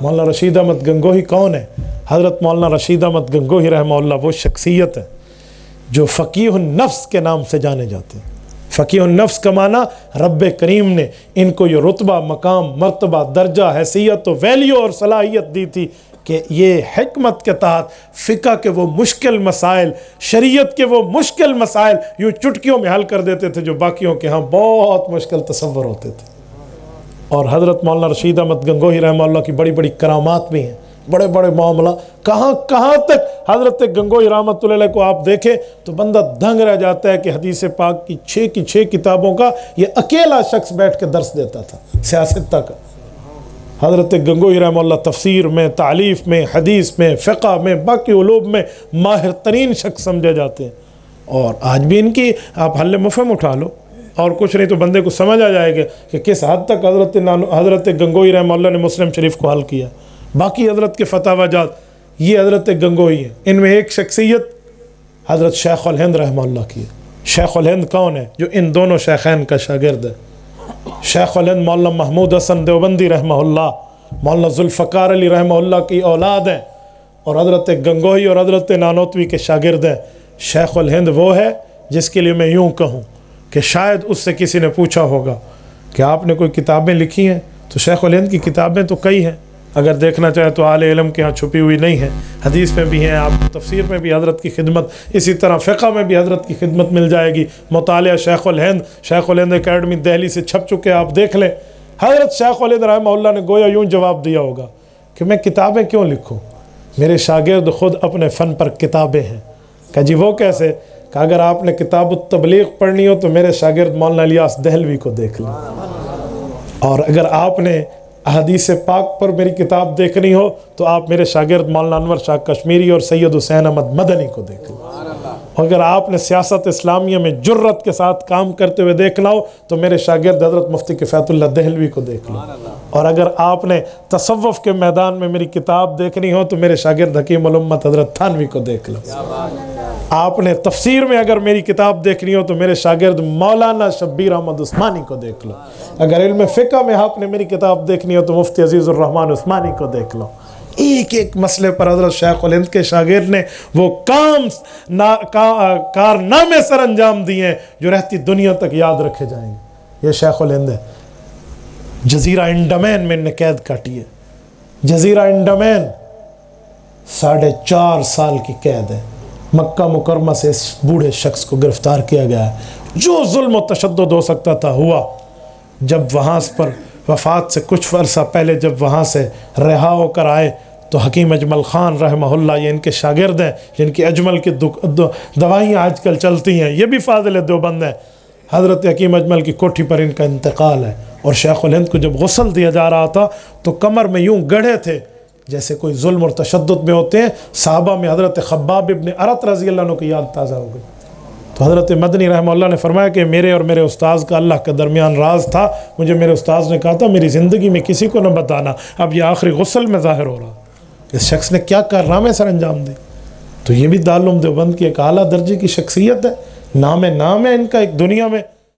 مولانا رشید احمد گنگوہی کون ہے؟ حضرت مولانا رشید احمد گنگوہی رحمہ اللہ وہ شخصیت ہے جو فقیہ النفس کے نام سے جانے جاتے ہیں۔ فقیہ النفس کا معنی رب کریم نے ان کو یہ رتبہ، مقام، مرتبہ، درجہ، حیثیت و ویلیو اور صلاحیت دی تھی کہ یہ حکمت کے تحت فقہ کے وہ مشکل مسائل، شریعت کے وہ مشکل مسائل یوں چٹکیوں میں حل کر دیتے تھے جو باقیوں کے ہاں بہت مشکل تصور ہوتے تھے۔ اور حضرت مولانا رشید احمد گنگوہی رحمہ اللہ کی بڑی بڑی کرامات بھی ہیں، بڑے بڑے معاملہ، کہاں تک حضرت گنگوہی رحمۃ اللہ علیہ کو آپ دیکھیں تو بندہ دنگ رہ جاتا ہے کہ حدیث پاک کی 6 کتابوں کا یہ اکیلا شخص بیٹھ کے درس دیتا تھا، سیاست تک۔ حضرت گنگوہی رحمہ اللہ تفسیر میں، تعلیف میں، حدیث میں، فقہ میں، باقی علوم میں ماہر ترین شخص سمجھے جاتے ہیں۔ اور آج بھی ان کی آپ حل مفہم اٹھا لو اور کچھ نہیں تو بندے کو سمجھ آ جائے گا کہ کس حد تک حضرت گنگوہی رحمہ اللہ نے مسلم شریف کو حل کیا۔ باقی حضرت کے فتاوی جات یہ حضرت گنگوہی ہیں، ان میں ایک شخصیت حضرت شیخ الہند رحمہ اللہ کی ہے۔ شیخ الہند کون ہے؟ جو ان دونوں شیخین کا شاگرد ہے۔ شیخ الہند مولانا محمود حسن دیوبندی رحمہ اللہ، مولانا ذوالفقار علی رحمہ اللہ کی اولاد ہیں اور حضرت گنگوہی اور حضرت نانوتوی کے شاگرد ہیں۔ شیخ الہند وہ ہے جس کے لیے میں یوں کہوں کہ شاید اس سے کسی نے پوچھا ہوگا کہ آپ نے کوئی کتابیں لکھی ہیں، تو شیخ الہند کی کتابیں تو کئی ہیں، اگر دیکھنا چاہے تو اہل علم کے ہاں چھپی ہوئی نہیں ہیں، حدیث میں بھی ہیں، آپ کو تفسیر میں بھی حضرت کی خدمت، اسی طرح فقہ میں بھی حضرت کی خدمت مل جائے گی۔ مطالعہ شیخ الہند اکیڈمی دہلی سے چھپ چکے، آپ دیکھ لیں۔ حضرت شیخ الہند رحمہ اللہ نے گویا یوں جواب دیا ہوگا کہ میں کتابیں کیوں لکھوں، میرے شاگرد خود اپنے فن پر کتابیں ہیں۔ کہ جی وہ کیسے؟ کہ اگر آپ نے کتاب التبلیغ پڑھنی ہو تو میرے شاگرد مولانا الیاس دہلوی کو دیکھ لیں، اور اگر آپ نے احادیث پاک پر میری کتاب دیکھنی ہو تو آپ میرے شاگرد مولانا انور شاہ کشمیری اور سید حسین احمد مدنی کو دیکھ لیں، اگر آپ نے سیاست اسلامیہ میں جرت کے ساتھ کام کرتے ہوئے دیکھنا ہو تو میرے شاگرد حضرت مفتی کفایت اللہ دہلوی کو دیکھ لو، اور اگر آپ نے تصوف کے میدان میں میری کتاب دیکھنی ہو تو میرے شاگرد حکیم الامت حضرت تھانوی کو دیکھ لو، آپ نے تفسیر میں اگر میری کتاب دیکھنی ہو تو میرے شاگرد مولانا شبیر احمد عثمانی کو دیکھ لو، اگر علم فقہ میں آپ نے میری کتاب دیکھنی ہو تو مفتی عزیز الرحمن عثمانی کو دیکھ لو۔ ایک ایک مسئلے پر حضرت شیخ الہند کے شاگرد نے وہ کارنامے سر انجام دیے ہیں جو رہتی دنیا تک یاد رکھے جائیں گے۔ یہ شیخ الہند ہے۔ جزیرہ انڈمان میں انہیں قید کاٹی ہے، جزیرہ انڈمان 4.5 سال کی قید ہے۔ مکہ مکرمہ سے اس بوڑھے شخص کو گرفتار کیا گیا ہے، جو ظلم و تشدد ہو سکتا تھا ہوا۔ جب وہاں پر وفات سے کچھ عرصہ پہلے جب وہاں سے رہا ہو کر آئے تو حکیم اجمل خان رحمہ اللہ، یہ ان کے شاگرد ہیں جن کی اجمل کی دوائیاں آج کل چلتی ہیں، یہ بھی فاضل دیوبند ہیں۔ حضرت حکیم اجمل کی کوٹھی پر ان کا انتقال ہے، اور شیخ الہند کو جب غسل دیا جا رہا تھا تو کمر میں یوں گڑھے تھے جیسے کوئی ظلم اور تشدد میں ہوتے ہیں۔ صحابہ میں حضرت خباب ابن ارت رضی اللہ عنہ کی یاد تازہ ہو گئی، تو حضرت مدنی رحمہ اللہ نے فرمایا کہ میرے اور میرے استاذ کا اللہ کے درمیان راز تھا، مجھے میرے استاذ نے کہا تھا میری زندگی میں کسی کو نہ بتانا، اب یہ آخری غسل میں ظاہر ہو رہا۔ اس شخص نے کیا کارنامے سر انجام دی، تو یہ بھی دارالعلوم دیوبند کی ایک اعلیٰ درجے کی شخصیت ہے، نام ہے ان کا ایک دنیا میں۔